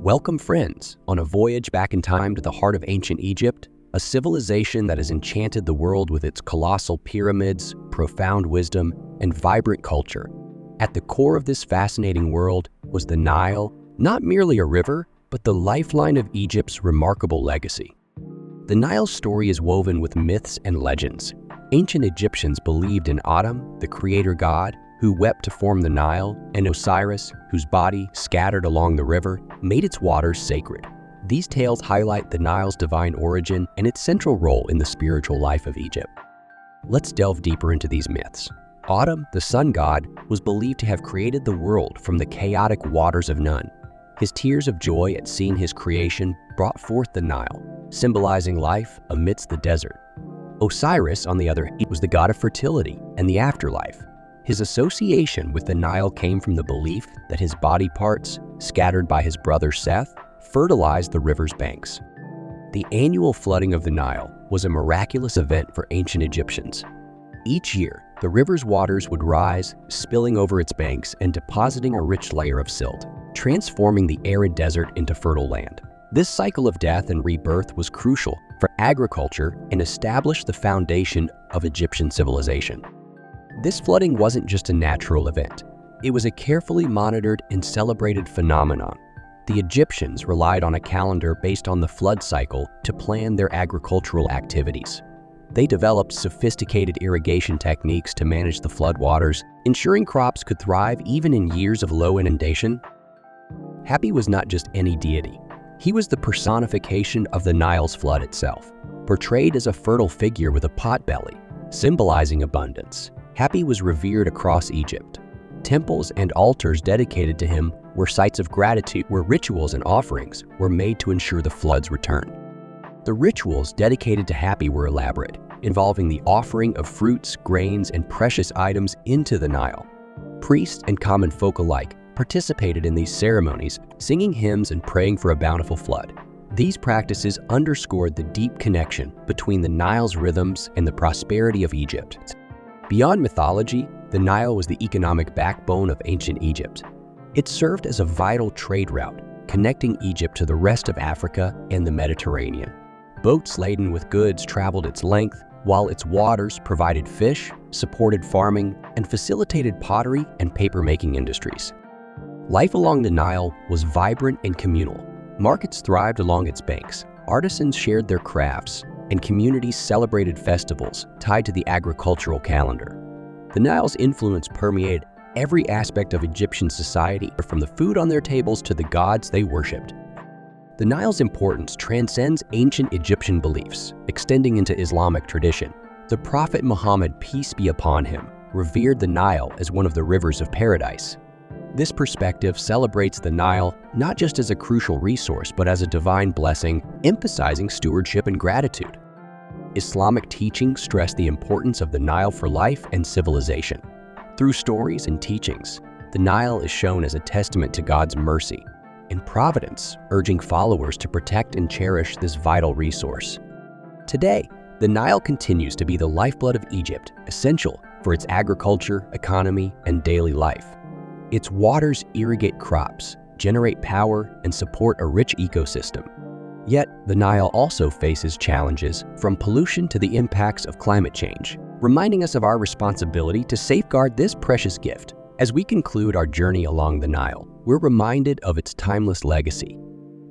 Welcome, friends, on a voyage back in time to the heart of ancient Egypt, a civilization that has enchanted the world with its colossal pyramids, profound wisdom, and vibrant culture. At the core of this fascinating world was the Nile, not merely a river, but the lifeline of Egypt's remarkable legacy. The Nile's story is woven with myths and legends. Ancient Egyptians believed in Atum, the creator god, who wept to form the Nile, and Osiris, whose body, scattered along the river, made its waters sacred. These tales highlight the Nile's divine origin and its central role in the spiritual life of Egypt. Let's delve deeper into these myths. Atum, the sun god, was believed to have created the world from the chaotic waters of Nun. His tears of joy at seeing his creation brought forth the Nile, symbolizing life amidst the desert. Osiris, on the other hand, was the god of fertility and the afterlife. His association with the Nile came from the belief that his body parts, scattered by his brother Seth, fertilized the river's banks. The annual flooding of the Nile was a miraculous event for ancient Egyptians. Each year, the river's waters would rise, spilling over its banks and depositing a rich layer of silt, transforming the arid desert into fertile land. This cycle of death and rebirth was crucial for agriculture and established the foundation of Egyptian civilization. This flooding wasn't just a natural event. It was a carefully monitored and celebrated phenomenon. The Egyptians relied on a calendar based on the flood cycle to plan their agricultural activities. They developed sophisticated irrigation techniques to manage the floodwaters, ensuring crops could thrive even in years of low inundation. Hapi was not just any deity. He was the personification of the Nile's flood itself, portrayed as a fertile figure with a potbelly, symbolizing abundance. Hapi was revered across Egypt. Temples and altars dedicated to him were sites of gratitude where rituals and offerings were made to ensure the flood's return. The rituals dedicated to Hapi were elaborate, involving the offering of fruits, grains, and precious items into the Nile. Priests and common folk alike participated in these ceremonies, singing hymns and praying for a bountiful flood. These practices underscored the deep connection between the Nile's rhythms and the prosperity of Egypt. Beyond mythology, the Nile was the economic backbone of ancient Egypt. It served as a vital trade route, connecting Egypt to the rest of Africa and the Mediterranean. Boats laden with goods traveled its length, while its waters provided fish, supported farming, and facilitated pottery and paper-making industries. Life along the Nile was vibrant and communal. Markets thrived along its banks, artisans shared their crafts, and communities celebrated festivals tied to the agricultural calendar. The Nile's influence permeated every aspect of Egyptian society, from the food on their tables to the gods they worshipped. The Nile's importance transcends ancient Egyptian beliefs, extending into Islamic tradition. The Prophet Muhammad, peace be upon him, revered the Nile as one of the rivers of paradise. This perspective celebrates the Nile not just as a crucial resource, but as a divine blessing, emphasizing stewardship and gratitude. Islamic teachings stress the importance of the Nile for life and civilization. Through stories and teachings, the Nile is shown as a testament to God's mercy and providence, urging followers to protect and cherish this vital resource. Today, the Nile continues to be the lifeblood of Egypt, essential for its agriculture, economy, and daily life. Its waters irrigate crops, generate power, and support a rich ecosystem. Yet, the Nile also faces challenges, from pollution to the impacts of climate change, reminding us of our responsibility to safeguard this precious gift. As we conclude our journey along the Nile, we're reminded of its timeless legacy.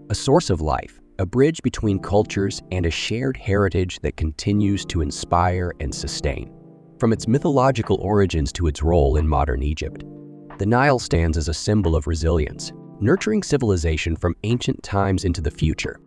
A source of life, a bridge between cultures, and a shared heritage that continues to inspire and sustain. From its mythological origins to its role in modern Egypt, the Nile stands as a symbol of resilience, nurturing civilization from ancient times into the future.